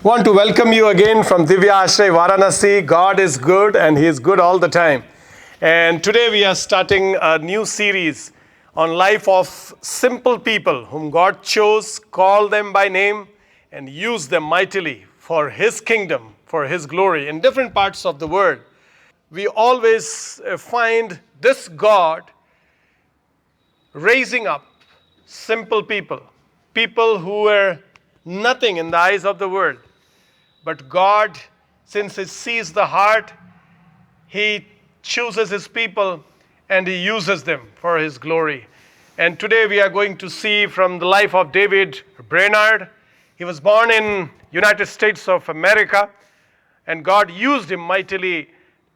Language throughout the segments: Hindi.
Want to welcome you again from Divya Ashray, Varanasi. God is good and He is good all the time. And today we are starting a new series on life of simple people whom God chose, called them by name, and used them mightily for His kingdom, for His glory in different parts of the world. We always find this God raising up simple people, people who were nothing in the eyes of the world. But God, since He sees the heart, He chooses His people and He uses them for His glory. And today we are going to see from the life of David Brainerd. He was born in United States of America, and God used him mightily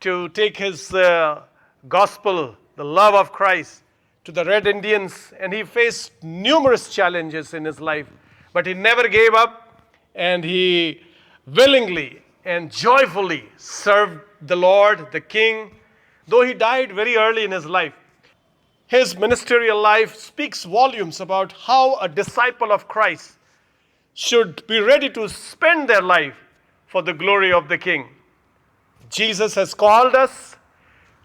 to take His gospel, the love of Christ, to the Red Indians. And he faced numerous challenges in his life, but he never gave up, and he willingly and joyfully served the Lord, the King, though he died very early in his life. His ministerial life speaks volumes about how a disciple of Christ should be ready to spend their life for the glory of the King. Jesus has called us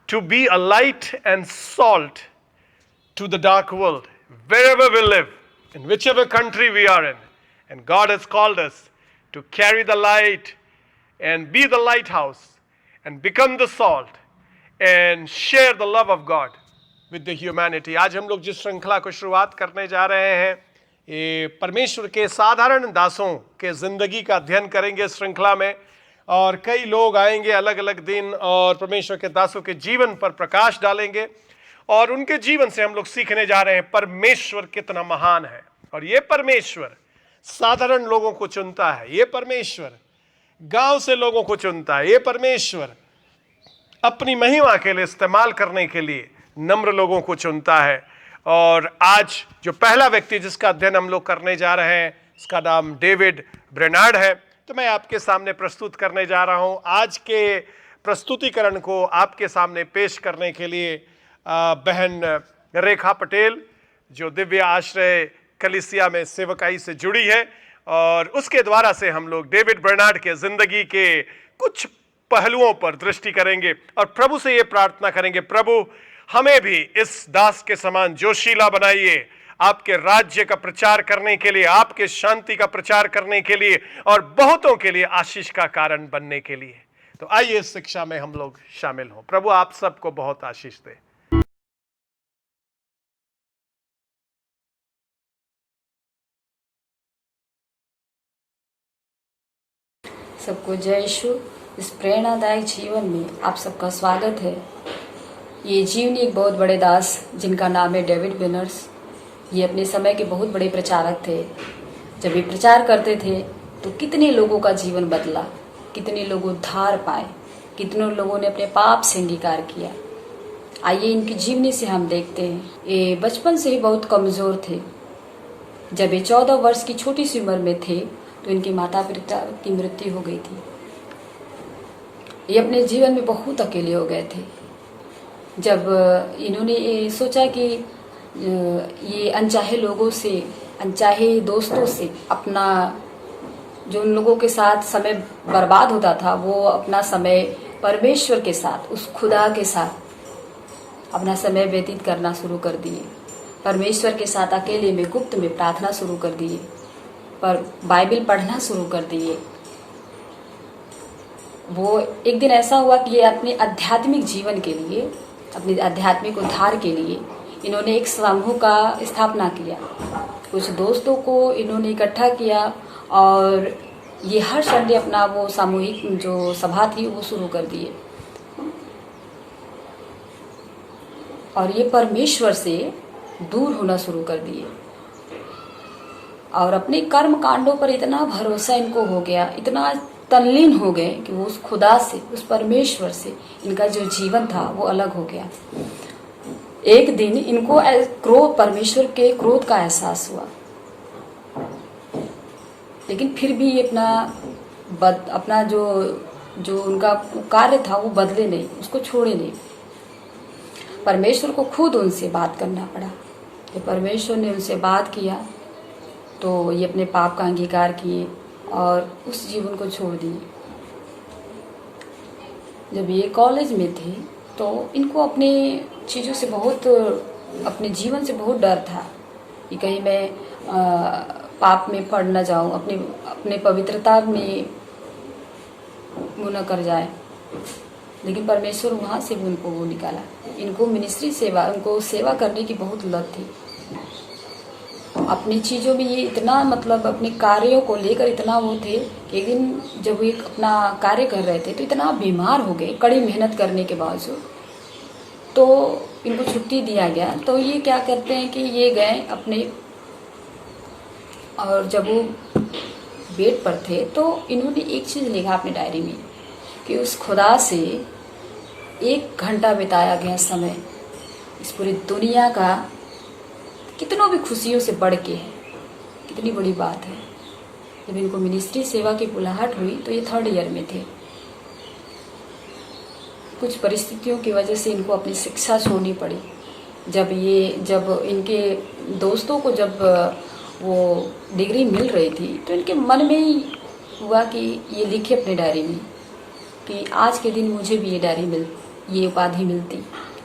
to be a light and salt to the dark world, wherever we live, in whichever country we are in. And God has called us to carry the light and be the lighthouse and become the salt and share the love of God with the humanity. आज हम लोग जिस श्रृंखला को शुरुआत करने जा रहे हैं, ये परमेश्वर के साधारण दासों के ज़िंदगी का अध्ययन करेंगे इस श्रृंखला में, और कई लोग आएंगे अलग अलग दिन और परमेश्वर के दासों के जीवन पर प्रकाश डालेंगे, और उनके जीवन से हम लोग सीखने जा रहे हैं परमेश्वर कितना महान है। और ये परमेश्वर साधारण लोगों को चुनता है, ये परमेश्वर गांव से लोगों को चुनता है, ये परमेश्वर अपनी महिमा के लिए इस्तेमाल करने के लिए नम्र लोगों को चुनता है। और आज जो पहला व्यक्ति जिसका अध्ययन हम लोग करने जा रहे हैं, उसका नाम डेविड ब्रेनार्ड है। तो मैं आपके सामने प्रस्तुत करने जा रहा हूं। आज के प्रस्तुतिकरण को आपके सामने पेश करने के लिए बहन रेखा पटेल, जो दिव्य आश्रय कलीसिया में सेवकाई से जुड़ी है, और उसके द्वारा से हम लोग डेविड ब्रेनार्ड के ज़िंदगी के कुछ पहलुओं पर दृष्टि करेंगे और प्रभु से ये प्रार्थना करेंगे, प्रभु हमें भी इस दास के समान जोशीला बनाइए, आपके राज्य का प्रचार करने के लिए, आपके शांति का प्रचार करने के लिए, और बहुतों के लिए आशीष का कारण बनने के लिए। तो आइए इस शिक्षा में हम लोग शामिल हों। प्रभु आप सबको बहुत आशीष दे। सबको जय यीशु। इस प्रेरणादायक जीवन में आप सबका स्वागत है। ये जीवनी एक बहुत बड़े दास जिनका नाम है डेविड ब्रेनर्ड। ये अपने समय के बहुत बड़े प्रचारक थे। जब ये प्रचार करते थे तो कितने लोगों का जीवन बदला, कितने लोग उद्धार पाए, कितने लोगों ने अपने पाप से अंगीकार किया। आइए इनकी जीवनी से हम देखते हैं। ये बचपन से ही बहुत कमज़ोर थे। जब ये 14 वर्ष की छोटी सी उम्र में थे तो इनके माता पिता की मृत्यु हो गई थी। ये अपने जीवन में बहुत अकेले हो गए थे। जब इन्होंने ये सोचा कि ये अनचाहे लोगों से, अनचाहे दोस्तों से अपना, जो उन लोगों के साथ समय बर्बाद होता था, वो अपना समय परमेश्वर के साथ, उस खुदा के साथ अपना समय व्यतीत करना शुरू कर दिए। परमेश्वर के साथ अकेले में गुप्त में प्रार्थना शुरू कर दिए, पर बाइबल पढ़ना शुरू कर दिए। वो एक दिन ऐसा हुआ कि ये अपने आध्यात्मिक जीवन के लिए, अपने आध्यात्मिक उद्धार के लिए इन्होंने एक समूह का स्थापना किया। कुछ दोस्तों को इन्होंने इकट्ठा किया और ये हर संडे अपना वो सामूहिक जो सभा थी वो शुरू कर दिए, और ये परमेश्वर से दूर होना शुरू कर दिए। और अपने कर्म कांडों पर इतना भरोसा इनको हो गया, इतना तल्लीन हो गए कि वो उस खुदा से, उस परमेश्वर से इनका जो जीवन था वो अलग हो गया। एक दिन इनको क्रोध, परमेश्वर के क्रोध का एहसास हुआ, लेकिन फिर भी ये अपना जो उनका कार्य था वो बदले नहीं, उसको छोड़े नहीं। परमेश्वर को खुद उनसे बात करना पड़ा। जब परमेश्वर ने उनसे बात किया तो ये अपने पाप का अंगीकार किए और उस जीवन को छोड़ दिए। जब ये कॉलेज में थे तो इनको अपने चीज़ों से बहुत, अपने जीवन से बहुत डर था कि कहीं मैं पाप में पड़ न जाऊं, अपने अपने पवित्रता में वो न कर जाए। लेकिन परमेश्वर वहाँ से भी उनको वो निकाला। इनको मिनिस्ट्री सेवा, उनको सेवा करने की बहुत लत थी। अपनी चीज़ों में ये इतना, मतलब अपने कार्यों को लेकर इतना वो थे कि एक दिन जब वो एक अपना कार्य कर रहे थे तो इतना बीमार हो गए कड़ी मेहनत करने के बावजूद। तो इनको छुट्टी दिया गया। तो ये क्या करते हैं कि ये गए अपने, और जब वो बेड पर थे तो इन्होंने एक चीज़ लिखा अपनी डायरी में कि उस खुदा से 1 घंटा बिताया गया समय इस पूरी दुनिया का कितनों भी खुशियों से बढ़ के है, कितनी बड़ी बात है। जब इनको मिनिस्ट्री सेवा की बुलाहट हुई तो ये 3rd ईयर में थे। कुछ परिस्थितियों की वजह से इनको अपनी शिक्षा छोड़नी पड़ी। जब इनके दोस्तों को जब वो डिग्री मिल रही थी तो इनके मन में ही हुआ कि ये लिखे अपनी डायरी में कि आज के दिन मुझे भी ये उपाधि मिलती,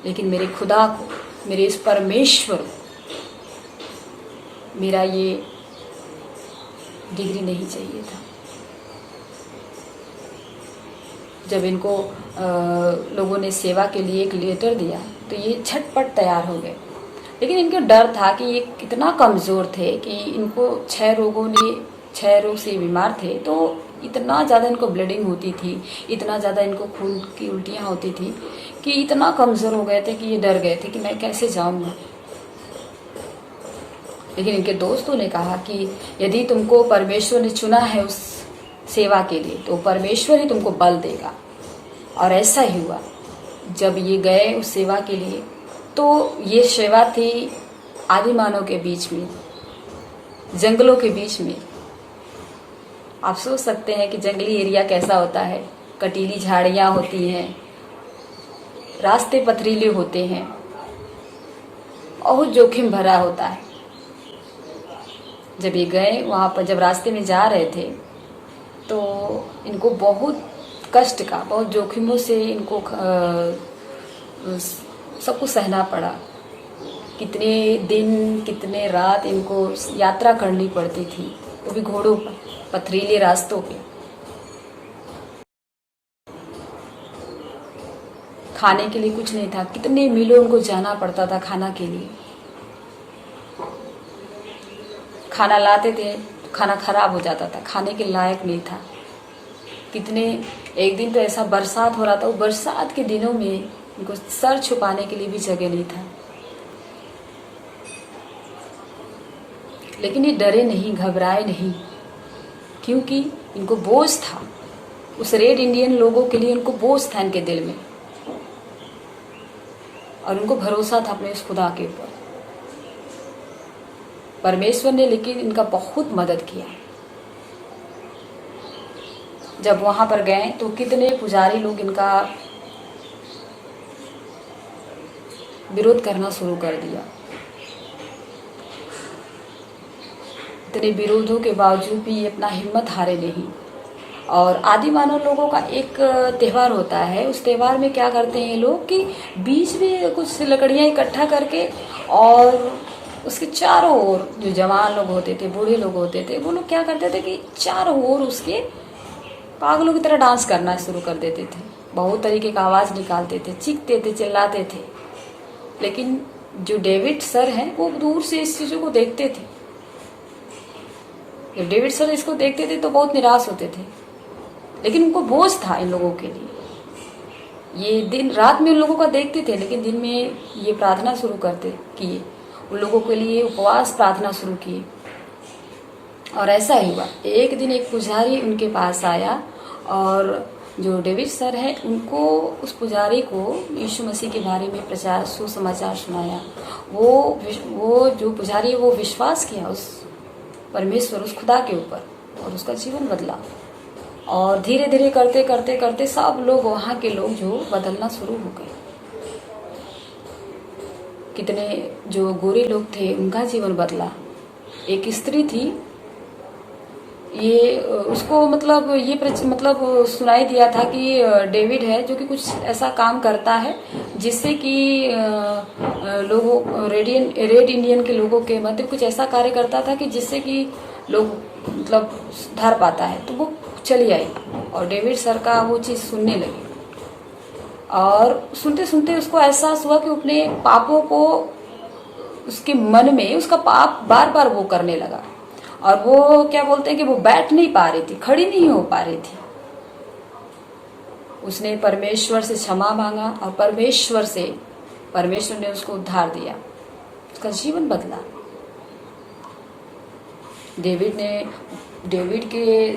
लेकिन मेरे खुदा को, मेरे इस परमेश्वर को मेरा ये डिग्री नहीं चाहिए था। जब इनको लोगों ने सेवा के लिए एक लेटर दिया तो ये झटपट तैयार हो गए। लेकिन इनको डर था कि ये कितना कमज़ोर थे कि इनको 6 रोग से बीमार थे। तो इतना ज़्यादा इनको ब्लीडिंग होती थी, इतना ज़्यादा इनको खून की उल्टियाँ होती थी कि इतना कमज़ोर हो गए थे कि ये डर गए थे कि मैं कैसे जाऊँगा। लेकिन इनके दोस्तों ने कहा कि यदि तुमको परमेश्वर ने चुना है उस सेवा के लिए तो परमेश्वर ही तुमको बल देगा। और ऐसा ही हुआ। जब ये गए उस सेवा के लिए तो ये सेवा थी आदि मानव के बीच में, जंगलों के बीच में। आप सोच सकते हैं कि जंगली एरिया कैसा होता है। कटीली झाड़ियाँ होती हैं, रास्ते पथरीले होते हैं, बहुत जोखिम भरा होता है। जब ये गए वहाँ पर, जब रास्ते में जा रहे थे तो इनको बहुत कष्ट का, बहुत जोखिमों से इनको सब कुछ सहना पड़ा। कितने दिन कितने रात इनको यात्रा करनी पड़ती थी, वो भी घोड़ों पर, पथरीले रास्तों पे। खाने के लिए कुछ नहीं था, कितने मीलों उनको जाना पड़ता था खाना के लिए। खाना लाते थे, खाना खराब हो जाता था, खाने के लायक नहीं था। एक दिन तो ऐसा बरसात हो रहा था, वो बरसात के दिनों में इनको सर छुपाने के लिए भी जगह नहीं था। लेकिन ये डरे नहीं, घबराए नहीं, क्योंकि इनको बोझ था। उस रेड इंडियन लोगों के लिए उनको बोझ था इनके दिल में, और उनको भरोसा था अपने उस खुदा के ऊपर। परमेश्वर ने लेकिन इनका बहुत मदद किया। जब वहां पर गए तो कितने पुजारी लोग इनका विरोध करना शुरू कर दिया। इतने विरोधों के बावजूद भी ये अपना हिम्मत हारे नहीं। और आदि मानव लोगों का एक त्यौहार होता है, उस त्यौहार में क्या करते हैं ये लोग कि बीच में कुछ लकड़ियां इकट्ठा करके और उसके चारों ओर जो जवान लोग होते थे, बूढ़े लोग होते थे, वो लोग क्या करते थे कि चारों ओर उसके पागलों की तरह डांस करना शुरू कर देते थे। बहुत तरीके का आवाज़ निकालते थे, चीखते थे, चिल्लाते थे। लेकिन जो डेविड सर हैं वो दूर से इस चीज़ों को देखते थे। जब डेविड सर इसको देखते थे तो बहुत निराश होते थे, लेकिन उनको बोझ था इन लोगों के लिए। ये दिन रात में उन लोगों का देखते थे, लेकिन दिन में ये प्रार्थना शुरू किए, उन लोगों के लिए उपवास प्रार्थना शुरू किए। और ऐसा ही हुआ। एक दिन एक पुजारी उनके पास आया और जो डेविड सर है उनको, उस पुजारी को यीशु मसीह के बारे में प्रचार, सुसमाचार सुनाया। वो जो पुजारी है वो विश्वास किया उस परमेश्वर, उस खुदा के ऊपर, और उसका जीवन बदला। और धीरे धीरे करते करते करते सब लोग, वहाँ के लोग जो बदलना शुरू हो गए। कितने जो गोरे लोग थे उनका जीवन बदला। एक स्त्री थी, ये उसको मतलब मतलब सुनाई दिया था कि डेविड है जो कि कुछ ऐसा काम करता है जिससे कि लोगों रेड इंडियन के लोगों के मध्य कुछ ऐसा कार्य करता था कि जिससे कि लोग मतलब सुधार पाता है। तो वो चली आई और डेविड सर का वो चीज़ सुनने लगी और सुनते सुनते उसको एहसास हुआ कि अपने पापों को उसके मन में उसका पाप बार बार वो करने लगा और वो क्या बोलते हैं कि वो बैठ नहीं पा रही थी, खड़ी नहीं हो पा रही थी। उसने परमेश्वर से क्षमा मांगा और परमेश्वर ने उसको उद्धार दिया, उसका जीवन बदला। डेविड के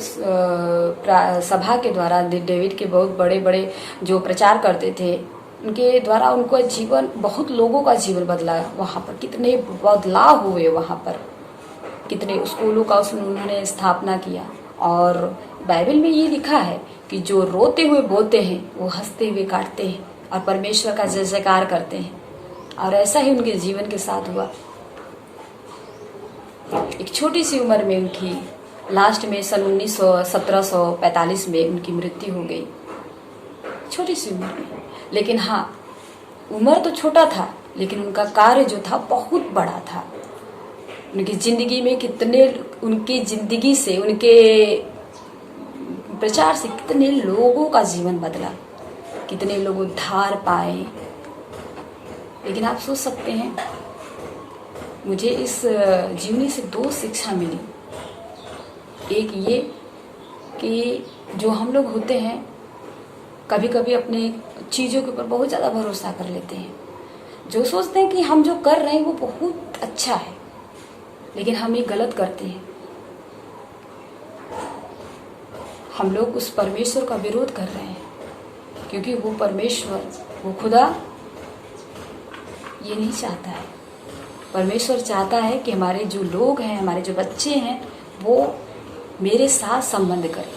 सभा के द्वारा डेविड के बहुत बड़े बड़े जो प्रचार करते थे उनके द्वारा उनको जीवन, बहुत लोगों का जीवन बदला। वहाँ पर कितने बदलाव हुए, वहाँ पर कितने स्कूलों का उन्होंने स्थापना किया। और बाइबल में ये लिखा है कि जो रोते हुए बोते हैं वो हंसते हुए काटते हैं और परमेश्वर का जय जयकार करते हैं। और ऐसा ही उनके जीवन के साथ हुआ। एक छोटी सी उम्र में उनकी लास्ट में सन 1745 में उनकी मृत्यु हो गई, छोटी सी उम्र में। लेकिन हाँ, उम्र तो छोटा था लेकिन उनका कार्य जो था बहुत बड़ा था। उनकी जिंदगी में उनकी जिंदगी से, उनके प्रचार से कितने लोगों का जीवन बदला, कितने लोग उद्धार पाए। लेकिन आप सोच सकते हैं, मुझे इस जीवनी से 2 शिक्षा मिली। एक ये कि जो हम लोग होते हैं कभी कभी अपने चीज़ों के ऊपर बहुत ज़्यादा भरोसा कर लेते हैं, जो सोचते हैं कि हम जो कर रहे हैं वो बहुत अच्छा है, लेकिन हम ये गलत करते हैं। हम लोग उस परमेश्वर का विरोध कर रहे हैं, क्योंकि वो परमेश्वर, वो खुदा ये नहीं चाहता है। परमेश्वर चाहता है कि हमारे जो लोग हैं, हमारे जो बच्चे हैं, वो मेरे साथ संबंध करें,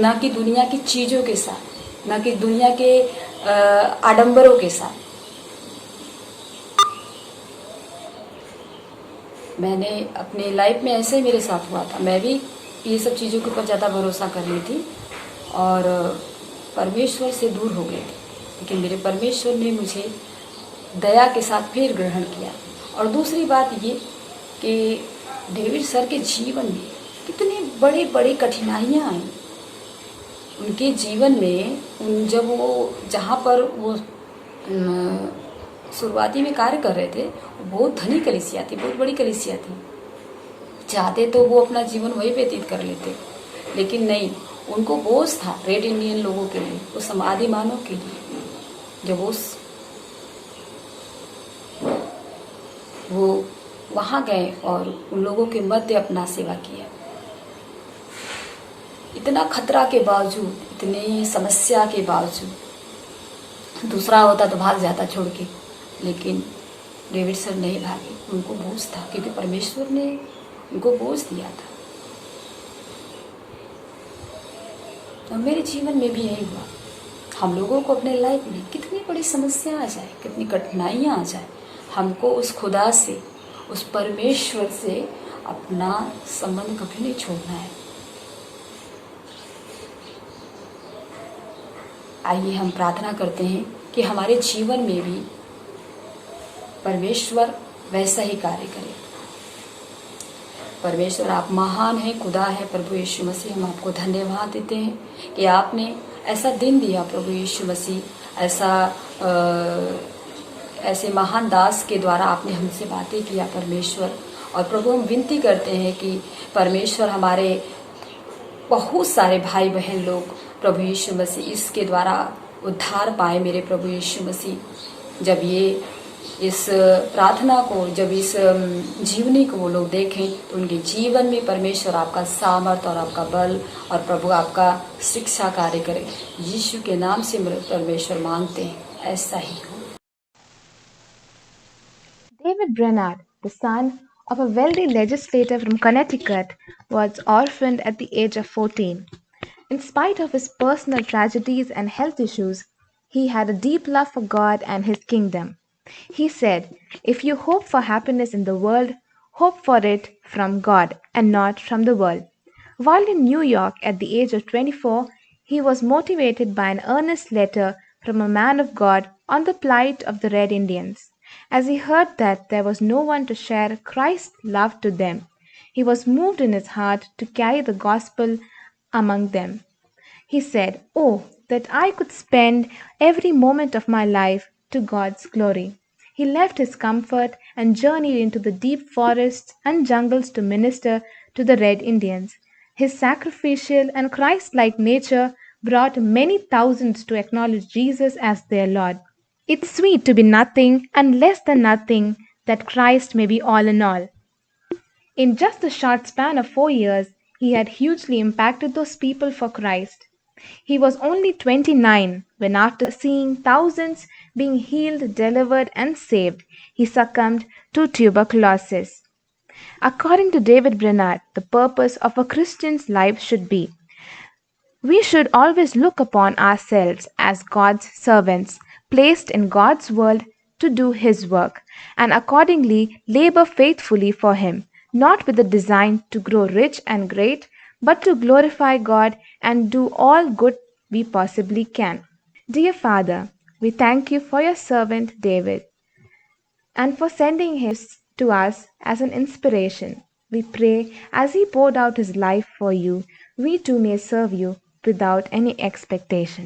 ना कि दुनिया की चीज़ों के साथ, ना कि दुनिया के आडंबरों के साथ। मैंने अपने लाइफ में ऐसे ही मेरे साथ हुआ था। मैं भी ये सब चीज़ों के ऊपर ज़्यादा भरोसा कर रही थी और परमेश्वर से दूर हो गई थी। लेकिन मेरे परमेश्वर ने मुझे दया के साथ फिर ग्रहण किया। और दूसरी बात ये कि डेविड सर के जीवन में कितनी बड़ी बड़ी कठिनाइयाँ आई उनके जीवन में। जब वो जहाँ पर वो शुरुआती में कार्य कर रहे थे, वो बहुत धनी कलीसिया थी, बहुत बड़ी कलीसिया थी। चाहते तो वो अपना जीवन वही व्यतीत कर लेते, लेकिन नहीं, उनको बोझ था रेड इंडियन लोगों के लिए, उस समाधि मानव के लिए। जब वो वहाँ गए और उन लोगों के मध्य अपना सेवा किया, इतना खतरा के बावजूद, इतनी समस्या के बावजूद। दूसरा होता तो भाग जाता छोड़ के, लेकिन डेविड सर नहीं भागे। उनको बोझ था, क्योंकि परमेश्वर ने उनको बोझ दिया था। और मेरे जीवन में भी यही हुआ। हम लोगों को अपने लाइफ में कितनी बड़ी समस्या आ जाए, कितनी कठिनाइयाँ आ जाए, हमको उस खुदा से, उस परमेश्वर से अपना संबंध कभी नहीं छोड़ना है। आइए हम प्रार्थना करते हैं कि हमारे जीवन में भी परमेश्वर वैसा ही कार्य करे। परमेश्वर, आप महान हैं, खुदा है। प्रभु यीशु मसीह, हम आपको धन्यवाद देते हैं कि आपने ऐसा दिन दिया। प्रभु यीशु मसीह, ऐसे महान दास के द्वारा आपने हमसे बातें किया परमेश्वर। और प्रभु, हम विनती करते हैं कि परमेश्वर, हमारे बहुत सारे भाई बहन लोग प्रभु यीशु मसीह इसके द्वारा उद्धार पाए। मेरे प्रभु यीशु मसीह, जब ये इस प्रार्थना को, जब इस जीवनी को वो लोग देखें तो उनके जीवन में परमेश्वर आपका सामर्थ और आपका बल और प्रभु आपका शिक्षा कार्य करे। यीशु के नाम से परमेश्वर मांगते हैं, ऐसा ही हो। David Brainerd, the son of a wealthy legislator from Connecticut, was orphaned at the age of 14. In spite of his personal tragedies and health issues, he had a deep love for God and his kingdom. He said, "If you hope for happiness in the world, hope for it from God and not from the world." While in New York at the age of 24, he was motivated by an earnest letter from a man of God on the plight of the Red Indians. As he heard that there was no one to share Christ's love to them, he was moved in his heart to carry the gospel among them. He said, "Oh, that I could spend every moment of my life to God's glory." He left his comfort and journeyed into the deep forests and jungles to minister to the Red Indians. His sacrificial and Christ like nature brought many thousands to acknowledge Jesus as their Lord. It's sweet to be nothing and less than nothing, that Christ may be all in all. In just a short span of 4 years, he had hugely impacted those people for Christ. He was only 29 when, after seeing thousands being healed, delivered, and saved, he succumbed to tuberculosis. According to David Brainerd, the purpose of a Christian's life should be: we should always look upon ourselves as God's servants, placed in God's world to do His work, and accordingly labor faithfully for Him, not with the design to grow rich and great, but to glorify God and do all good we possibly can. Dear Father, we thank you for your servant David and for sending him to us as an inspiration. We pray as he poured out his life for you, we too may serve you without any expectation.